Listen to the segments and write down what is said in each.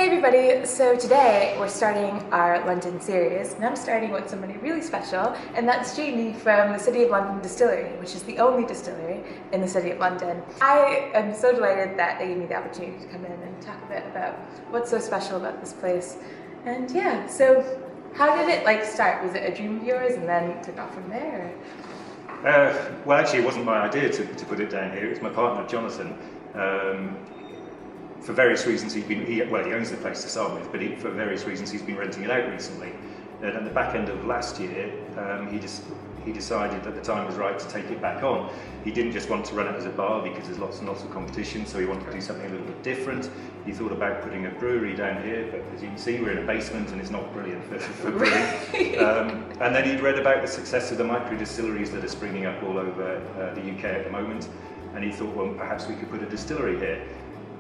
Hey everybody, so today we're starting our London series, and I'm starting with somebody really special, and that's Jamie from the City of London Distillery, which is the only distillery in the City of London. I am so delighted that they gave me the opportunity to come in and talk a bit about what's so special about this place. And yeah, so how did it start? Was it a dream of yours and then took off from there? Well, actually it wasn't my idea to put it down here. It was my partner Jonathan. For various reasons, he owns the place to start with, but for various reasons he's been renting it out recently. And at the back end of last year, he decided that the time was right to take it back on. He didn't just want to run it as a bar because there's lots and lots of competition, so he wanted to do something a little bit different. He thought about putting a brewery down here, but as you can see, we're in a basement and it's not brilliant for brewing. And then he'd read about the success of the micro distilleries that are springing up all over the UK at the moment, and he thought, well, perhaps we could put a distillery here.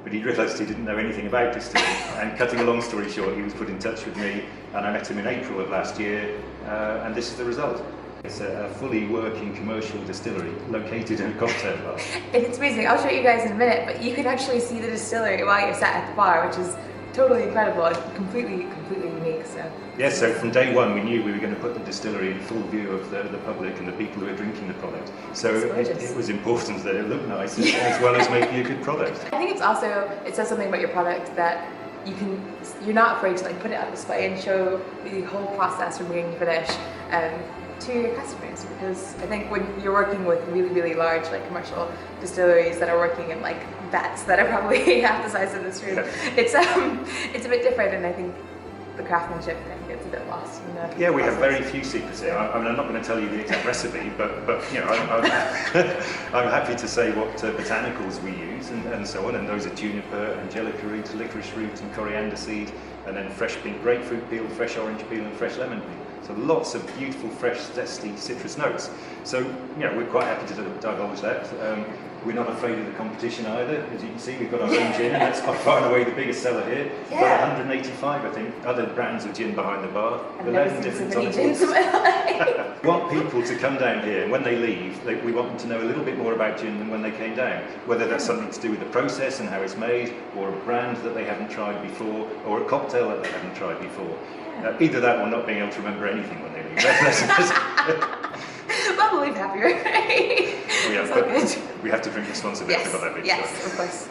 But he realised he didn't know anything about distilling, and cutting a long story short, he was put in touch with me, and I met him in April of last year, and this is the result. It's a fully working commercial distillery located in a cocktail bar. And it's amazing. I'll show you guys in a minute, but you can actually see the distillery while you're sat at the bar, which is totally incredible and completely unique. So yes, so from day one we knew we were going to put the distillery in full view of the public and the people who are drinking the product. So it was important that it looked nice as well as making a good product. I think it says something about your product that you're not afraid to put it on display and show the whole process from beginning to finish to your customers, because I think when you're working with really large commercial distilleries that are working in vats that are probably half the size of this room, it's a bit different, and I think the craftsmanship gets a bit lost in the Yeah, we process. have very few secrets here. I mean, I'm not going to tell you the exact recipe, but you know, I'm happy to say what botanicals we use and so on, and those are juniper, angelica root, licorice root, and coriander seed, and then fresh pink grapefruit peel, fresh orange peel, and fresh lemon peel. So lots of beautiful, fresh, zesty citrus notes. So we're quite happy to divulge that. We're not afraid of the competition either. As you can see, we've got our own gin, and that's by far and away the biggest seller here. We've got 185, I think, other brands of gin behind the bar. 11 different tonics. We want people to come down here, and when they leave, we want them to know a little bit more about gin than when they came down. Whether that's something to do with the process and how it's made, or a brand that they haven't tried before, or a cocktail that they haven't tried before. Either that or not being able to remember anything when they leave. Well, we'll leave happier. We have to drink responsibly. Yes, of course.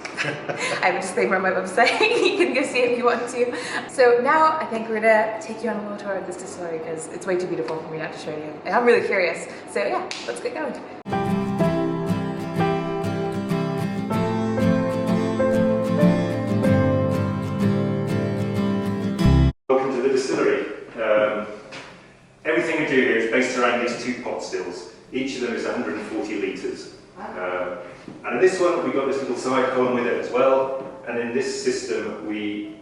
I have a disclaimer on my website. You can go see it if you want to. So now I think we're going to take you on a little tour of this distillery, because it's way too beautiful for me not to show you. And I'm really curious. So yeah, let's get going. Welcome to the distillery. Everything we do here is based around these two pot stills. Each of them is 140 litres. And in this one, we've got this little side column with it as well. And in this system, we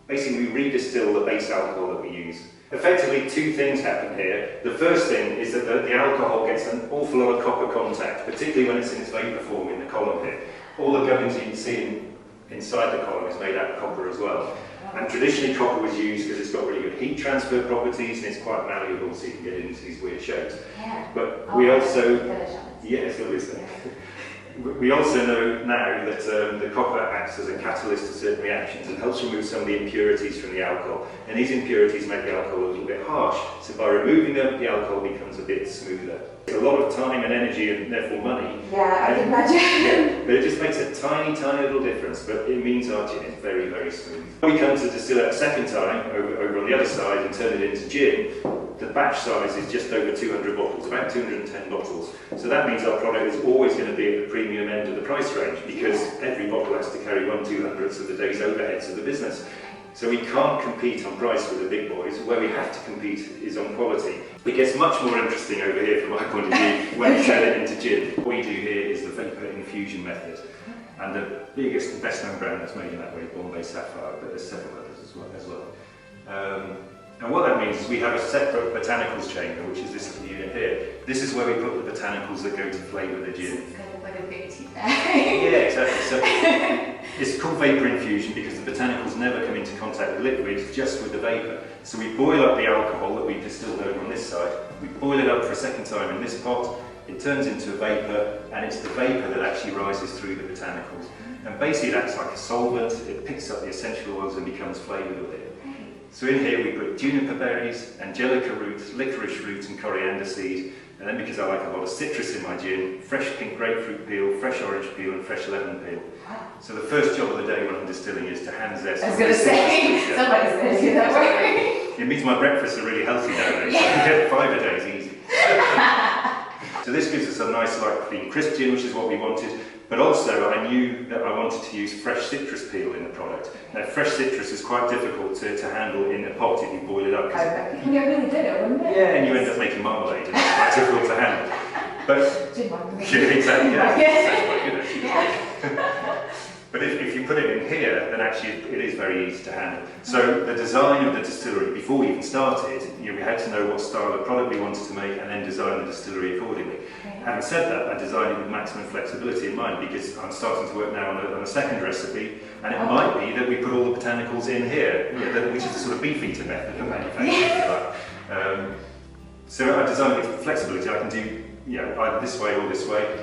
redistill the base alcohol that we use. Effectively, two things happen here. The first thing is that the alcohol gets an awful lot of copper contact, particularly when it's in its vapour form in the column here. All the gubbins you can see inside the column is made out of copper as well. And traditionally copper was used because it's got really good heat transfer properties and it's quite malleable, so you can get it into these weird shapes. Yeah. But we also, yes, obviously. We also know now that the copper acts as a catalyst to certain reactions and helps remove some of the impurities from the alcohol. And these impurities make the alcohol a little bit harsh. So by removing them, the alcohol becomes a bit smoother. It's a lot of time and energy and therefore money. Yeah, I can imagine. Yeah, but it just makes a tiny little difference, but it means our gin is very smooth. When we come to distill it a second time, over on the other side, and turn it into gin, the batch size is just over 200 bottles, about 210 bottles. So that means our product is always going to be at the premium end of the price range, because every bottle has to carry 1/200ths of the day's overheads of the business. So we can't compete on price with the big boys. Where we have to compete is on quality. It gets much more interesting over here from my point of view when we turn it into gin. What we do here is the vapor infusion method. And the biggest and best known brand that's made in that way is Bombay Sapphire, but there's several others as well. And what that means is we have a separate botanicals chamber, which is this little unit here. This is where we put the botanicals that go to flavour the gin. It's kind of like a big tea bag. Yeah, exactly. So it's called vapour infusion because the botanicals never come into contact with liquid, just with the vapour. So we boil up the alcohol that we've distilled over on this side. We boil it up for a second time in this pot, it turns into a vapour, and it's the vapour that actually rises through the botanicals. And basically it acts like a solvent, it picks up the essential oils and becomes flavoured with it. So in here we put juniper berries, angelica roots, licorice roots and coriander seed, and then because I like a lot of citrus in my gin, fresh pink grapefruit peel, fresh orange peel and fresh lemon peel. So the first job of the day when I'm distilling is to hand zest. I was going to say, somebody's going to do that work. It means my breakfasts are really healthy nowadays, so I can get 5 a day is easy. So this gives us a nice light clean crisp gin, which is what we wanted, but also I knew that I wanted to use fresh citrus peel in the product. Now fresh citrus is quite difficult to handle in a pot if you boil it up. I think I really did it, wouldn't it? Yeah, and you end up making marmalade, and it's quite difficult to handle. But, Gin marmalade. yeah, exactly, yeah. Sounds quite good actually. Yeah. But if you put it in here, then actually it is very easy to handle. So the design of the distillery, before we even started, we had to know what style of product we wanted to make and then design the distillery accordingly. Having said that, I designed it with maximum flexibility in mind because I'm starting to work now on a second recipe, and it might be that we put all the botanicals in here, which is the sort of beefeater method of manufacturing, if you like. So I designed it with flexibility. I can do either this way,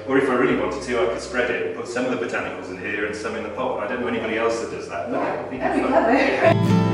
or if I really wanted to, I could spread it and put some of the botanicals in here and some in the pot. I don't know anybody else that does that. Yeah, that'd be clever.